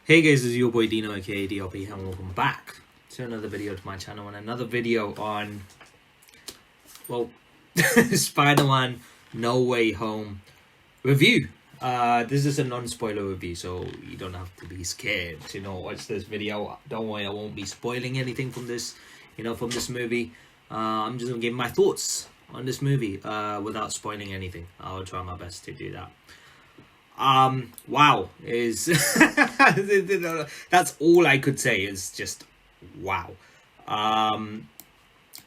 Hey guys, this is your boy Dino aka DLP and welcome back to another video to my channel and another video on, well, Spider-Man No Way Home review. This is a non-spoiler review, so you don't have to be scared to watch this video. Don't worry, I won't be spoiling anything from this, from this movie. I'm just gonna give my thoughts on this movie without spoiling anything. I'll try my best to do that. Wow is that's all I could say is just wow.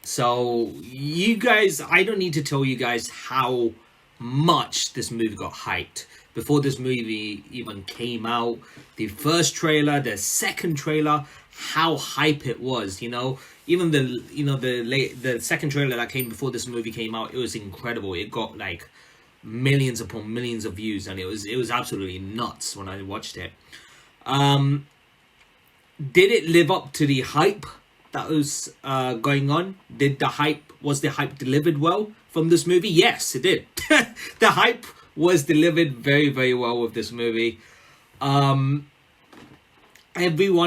So you guys, I don't need to tell you guys how much this movie got hyped before this movie even came out. The first trailer, the second trailer, how hype it was, even the second trailer that came before this movie came out, it was incredible. It got like millions upon millions of views, and it was absolutely nuts when I watched it. Did it live up to the hype that was going on? Was the hype delivered well from this movie? Yes, it did. The hype was delivered very, very well with this movie. Everyone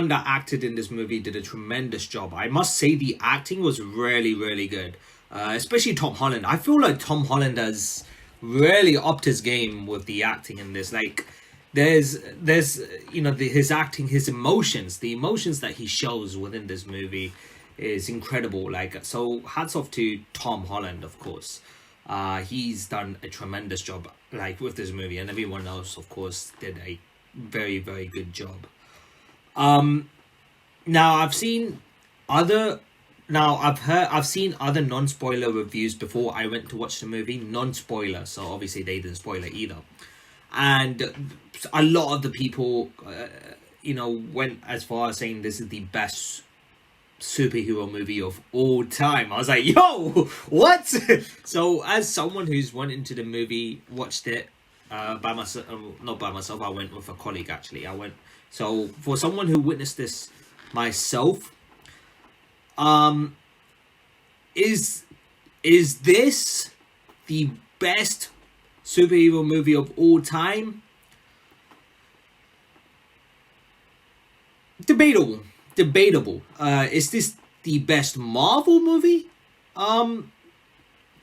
that acted in this movie did a tremendous job. I must say the acting was really, really good. Especially Tom Holland. I feel like Tom Holland has really upped his game with the acting in this. Like there's his acting, his emotions, the emotions that he shows within this movie is incredible. Like, so hats off to Tom Holland, of course. He's done a tremendous job like with this movie, and everyone else of course did a very, very good job. Now I've seen other non-spoiler reviews before I went to watch the movie, non-spoiler, so obviously they didn't spoil it either. And a lot of the people, went as far as saying this is the best superhero movie of all time. I was like, yo, what? So as someone who's went into the movie, watched it by myself, not by myself, I went with a colleague actually. So for someone who witnessed this myself, is this the best superhero movie of all time? Debatable. Is this the best Marvel movie?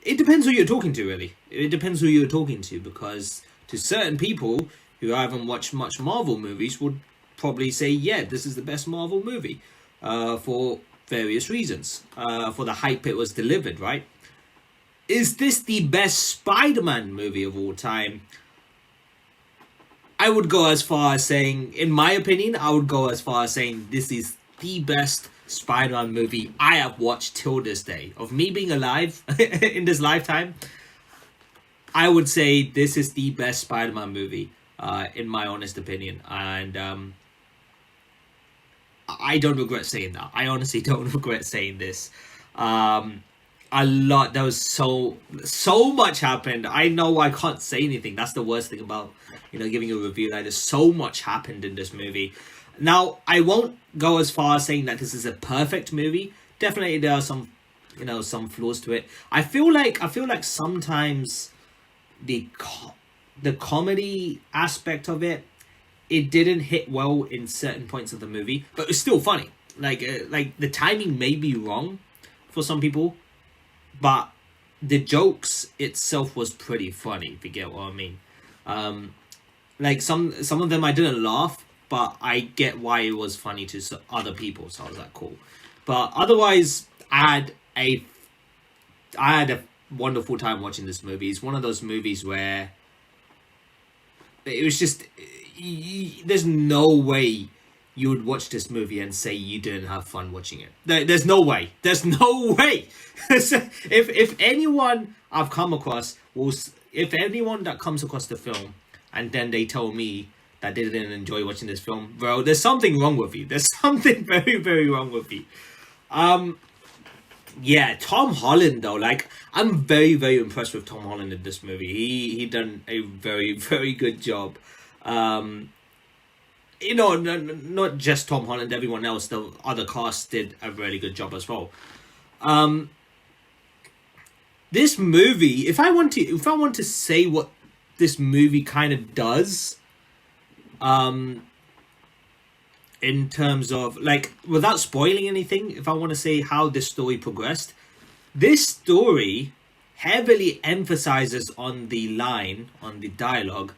It depends who you're talking to, really. It depends who you're talking to, because to certain people who haven't watched much Marvel movies would probably say, yeah, this is the best Marvel movie, for various reasons, for the hype it was delivered, right? Is this the best Spider-Man movie of all time? I would go as far as saying, in my opinion, this is the best Spider-Man movie I have watched till this day. Of me being alive in this lifetime, I would say this is the best Spider-Man movie, in my honest opinion. And I don't regret saying that. I honestly don't regret saying this. There was so much happened. I know I can't say anything. That's the worst thing about, giving a review. Like, there's so much happened in this movie. Now, I won't go as far as saying that this is a perfect movie. Definitely there are some, some flaws to it. I feel like sometimes the comedy aspect of it didn't hit well in certain points of the movie, but it's still funny. Like the timing may be wrong for some people, but the jokes itself was pretty funny, if you get what I mean. Like some of them I didn't laugh, but I get why it was funny to other people, so I was like, cool. But otherwise, I had a wonderful time watching this movie. It's one of those movies where it was just, there's no way you would watch this movie and say you didn't have fun watching it. There's no way. If anyone I've come across if anyone that comes across the film and then they tell me that they didn't enjoy watching this film, bro, there's something wrong with you. There's something very, very wrong with you. Yeah, Tom Holland though, like, I'm very, very impressed with Tom Holland in this movie. He done a very, very good job. Not just Tom Holland, everyone else, the other cast did a really good job as well. This movie, if I want to say what this movie kind of does, in terms of, like, without spoiling anything, if I want to say how this story progressed, this story heavily emphasizes on the line, on the dialogue,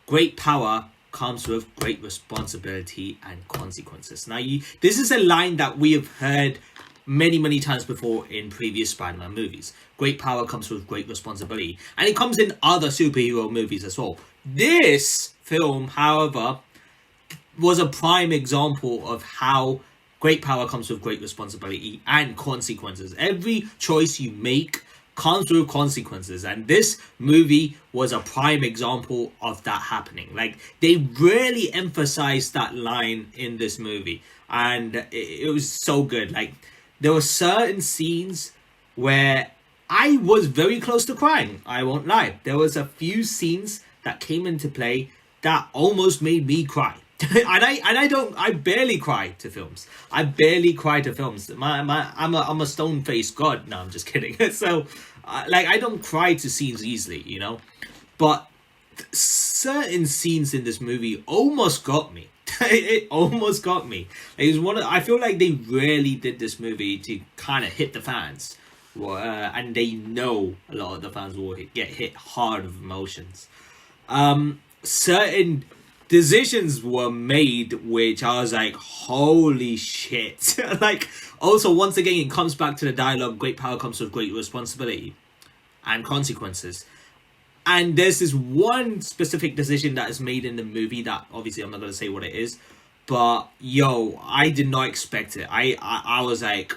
great power comes with great responsibility and consequences. Now, this is a line that we have heard many times before in previous Spider-Man movies. Great power comes with great responsibility. And it comes in other superhero movies as well. This film, however, was a prime example of how great power comes with great responsibility and consequences. Every choice you make comes with consequences, and this movie was a prime example of that happening. Like, they really emphasized that line in this movie, and it was so good. Like, there were certain scenes where I was very close to crying, I won't lie. There was a few scenes that came into play that almost made me cry. I barely cry to films. I barely cry to films. I'm a stone faced god. No, I'm just kidding. So, like, I don't cry to scenes easily, you know. But certain scenes in this movie almost got me. It almost got me. It was one of, I feel like they really did this movie to kind of hit the fans, and they know a lot of the fans will get hit hard with emotions. Certain decisions were made which I was like, holy shit. Like, also, once again, it comes back to the dialogue, great power comes with great responsibility and consequences. And there's this one specific decision that is made in the movie that, obviously, I'm not going to say what it is, but yo, I did not expect it. I was like,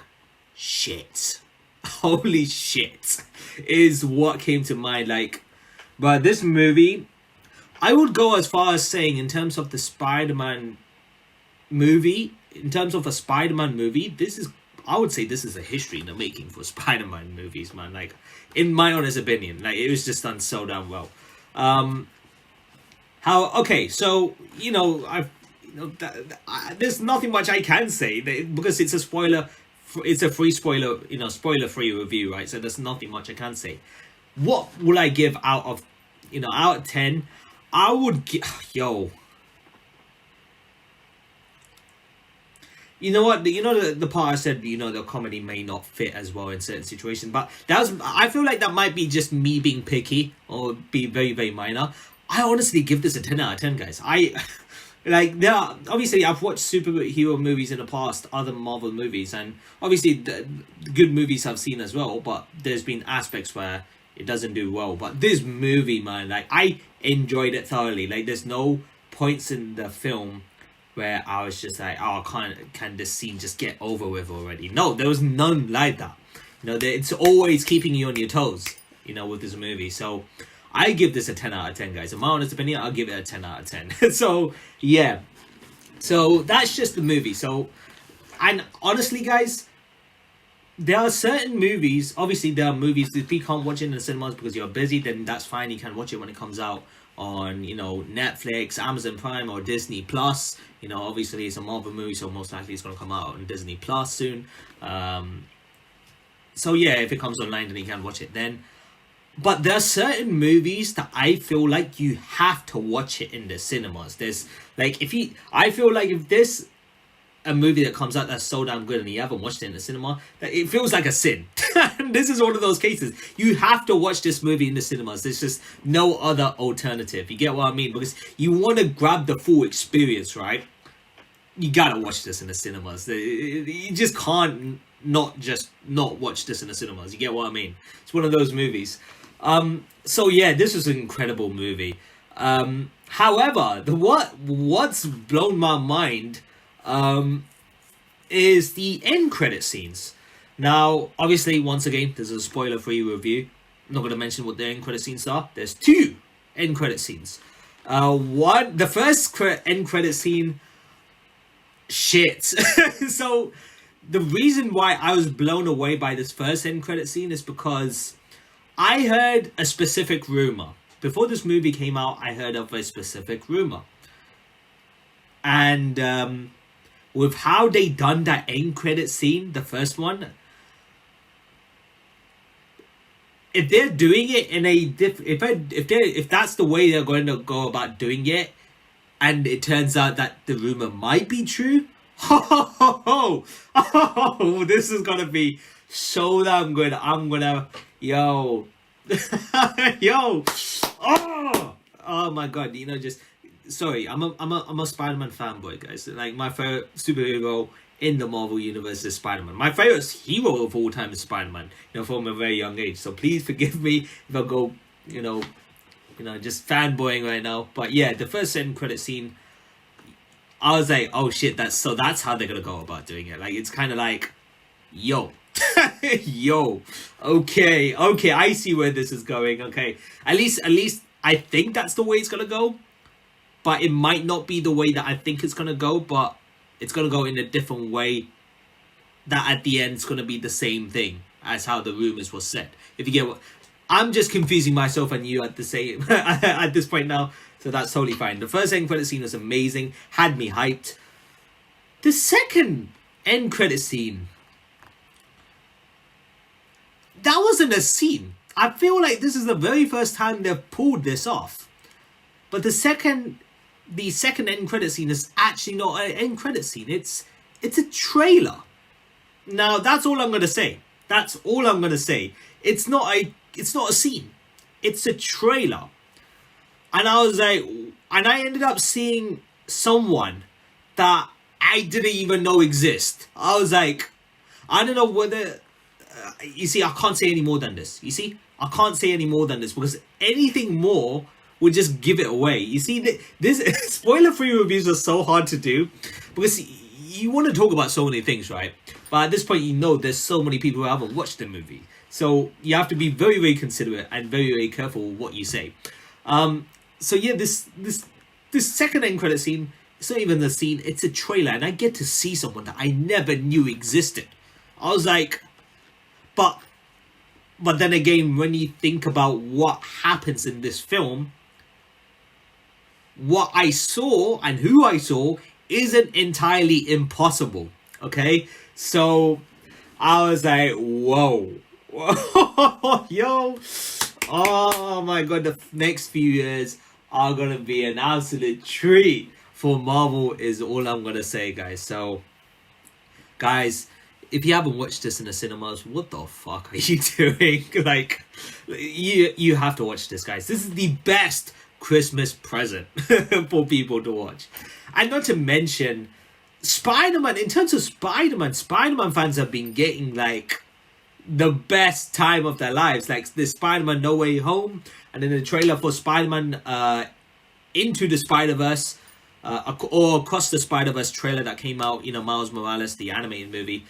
shit. Holy shit is what came to mind. Like, but this movie, I would go as far as saying, in terms of the Spider-Man movie, in terms of a Spider-Man movie, I would say this is a history in the making for Spider-Man movies, man. Like, in my honest opinion, like, it was just done so damn well. Okay, so, you know, there's nothing much I can say because it's a spoiler. It's a free spoiler, spoiler-free review, right? So there's nothing much I can say. What will I give out of 10? I would give, you know what? The part I said, the comedy may not fit as well in certain situations, but I feel like that might be just me being picky or be very, very minor. I honestly give this a 10 out of 10, guys. Obviously, I've watched superhero movies in the past, other Marvel movies, and obviously the good movies I've seen as well, but there's been aspects where it doesn't do well. But this movie, man, like, I enjoyed it thoroughly. Like, there's no points in the film where I was just like, oh, can this scene just get over with already? No, there was none like that. It's always keeping you on your toes, with this movie. So I give this a 10 out of 10, guys. In my honest opinion, I'll give it a 10 out of 10. So, yeah. So that's just the movie. So, and honestly, guys, there are certain movies, obviously there are movies, if you can't watch it in the cinemas because you're busy, then that's fine, you can watch it when it comes out on, Netflix, Amazon Prime, or Disney Plus. Obviously it's a Marvel movie, so most likely it's going to come out on Disney Plus soon. So yeah, if it comes online, then you can watch it then. But there are certain movies that I feel like you have to watch it in the cinemas. I feel like if there's a movie that comes out that's so damn good and you haven't watched it in the cinema, that it feels like a sin. And this is one of those cases. You have to watch this movie in the cinemas. There's just no other alternative. You get what I mean? Because you want to grab the full experience, right? You gotta watch this in the cinemas. You just can't not watch this in the cinemas. You get what I mean? It's one of those movies. So yeah, this is an incredible movie. However, what's blown my mind is the end credit scenes. Now, obviously, once again, this is a spoiler-free review. I'm not going to mention what the end credit scenes are. There's 2 end credit scenes. The first end credit scene, shit. So, the reason why I was blown away by this first end credit scene is because I heard a specific rumor. Before this movie came out, I heard of a specific rumor. And with how they done that end credit scene, the first one, if they're doing it in a if that's the way they're going to go about doing it, and it turns out that the rumor might be true. Oh, this is gonna be so damn good. I'm gonna, yo, yo, oh my god, just sorry. I'm a Spider-Man fanboy, guys. Like, my favorite superhero in the Marvel universe is Spider-Man. My favorite hero of all time is Spider-Man. From a very young age. So please forgive me if I go, just fanboying right now. But yeah, the first end credit scene, I was like, oh shit, that's how they're gonna go about doing it. Like, it's kind of like, yo, yo, okay, I see where this is going. Okay, at least I think that's the way it's gonna go, but it might not be the way that I think it's gonna go. But it's gonna go in a different way. That at the end it's gonna be the same thing as how the rumors were said. If you get what I'm just confusing myself and you at the same at this point now. So that's totally fine. The first end credit scene was amazing, had me hyped. The second end credit scene, that wasn't a scene. I feel like this is the very first time they've pulled this off. But the second end credit scene is actually not an end credit scene. It's a trailer. Now that's all I'm gonna say. That's all I'm gonna say. It's not a scene. It's a trailer. And I was like, and I ended up seeing someone that I didn't even know exist. I was like, I don't know whether, you see, I can't say any more than this. You see, I can't say any more than this, because anything more would just give it away. You see, this spoiler-free reviews are so hard to do, because you want to talk about so many things, right? But at this point, there's so many people who haven't watched the movie. So you have to be very, very considerate and very, very careful with what you say. So yeah, this second end credit scene, it's not even the scene, it's a trailer, and I get to see someone that I never knew existed. I was like, but then again, when you think about what happens in this film, what I saw and who I saw isn't entirely impossible. Okay, so I was like, whoa, yo, oh my god, the next few years are gonna be an absolute treat for Marvel, is all I'm gonna say, guys. So, guys, if you haven't watched this in the cinemas, what the fuck are you doing? Like, you have to watch this, guys. This is the best Christmas present for people to watch. And not to mention, Spider-Man, in terms of Spider-Man fans have been getting, like, the best time of their lives. Like, the Spider-Man No Way Home, and then the trailer for Spider-Man Into the Spider-Verse, or Across the Spider-Verse trailer that came out, Miles Morales, the animated movie.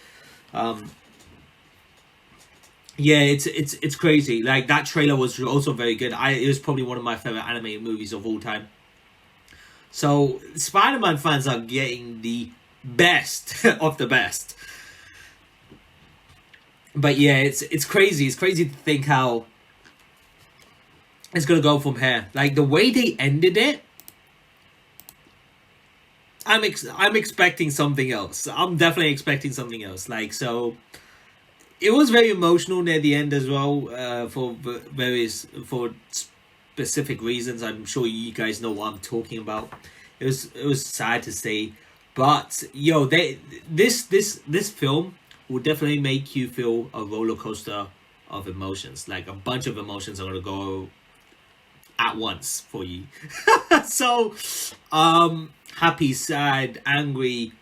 Yeah, it's crazy. Like, that trailer was also very good. It was probably one of my favorite animated movies of all time. So Spider-Man fans are getting the best of the best. But yeah, it's crazy. It's crazy to think how it's gonna go from here. Like, the way they ended it, I'm expecting something else. I'm definitely expecting something else. Like, so it was very emotional near the end as well, for specific reasons. I'm sure you guys know what I'm talking about. It was sad to say, but yo, this film will definitely make you feel a roller coaster of emotions. Like, a bunch of emotions are gonna go at once for you. So, happy, sad, angry,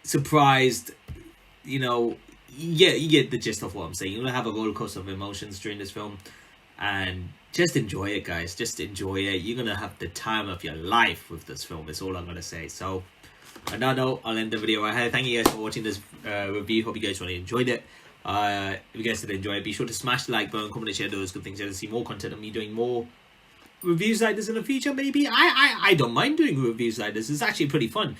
surprised, you get the gist of what I'm saying. You're gonna have a roller coaster of emotions during this film, and just enjoy it, guys. Just enjoy it. You're gonna have the time of your life with this film. Is all I'm gonna say. So, on that note, I'll end the video right here. Thank you guys for watching this review. Hope you guys really enjoyed it. If you guys did enjoy it, be sure to smash the like button, comment, and share those good things. To see more content of me doing more reviews like this in the future. Maybe I don't mind doing reviews like this. It's actually pretty fun.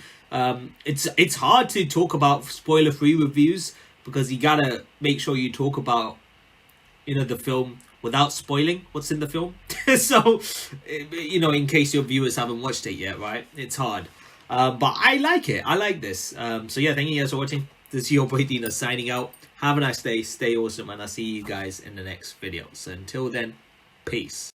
It's hard to talk about spoiler-free reviews, because you gotta make sure you talk about the film without spoiling what's in the film. So in case your viewers haven't watched it yet, right? It's hard, but I like it. I like this. So yeah, thank you guys for watching. This is your boy Dina signing out. Have a nice day, stay awesome, and I'll see you guys in the next video. So until then, peace.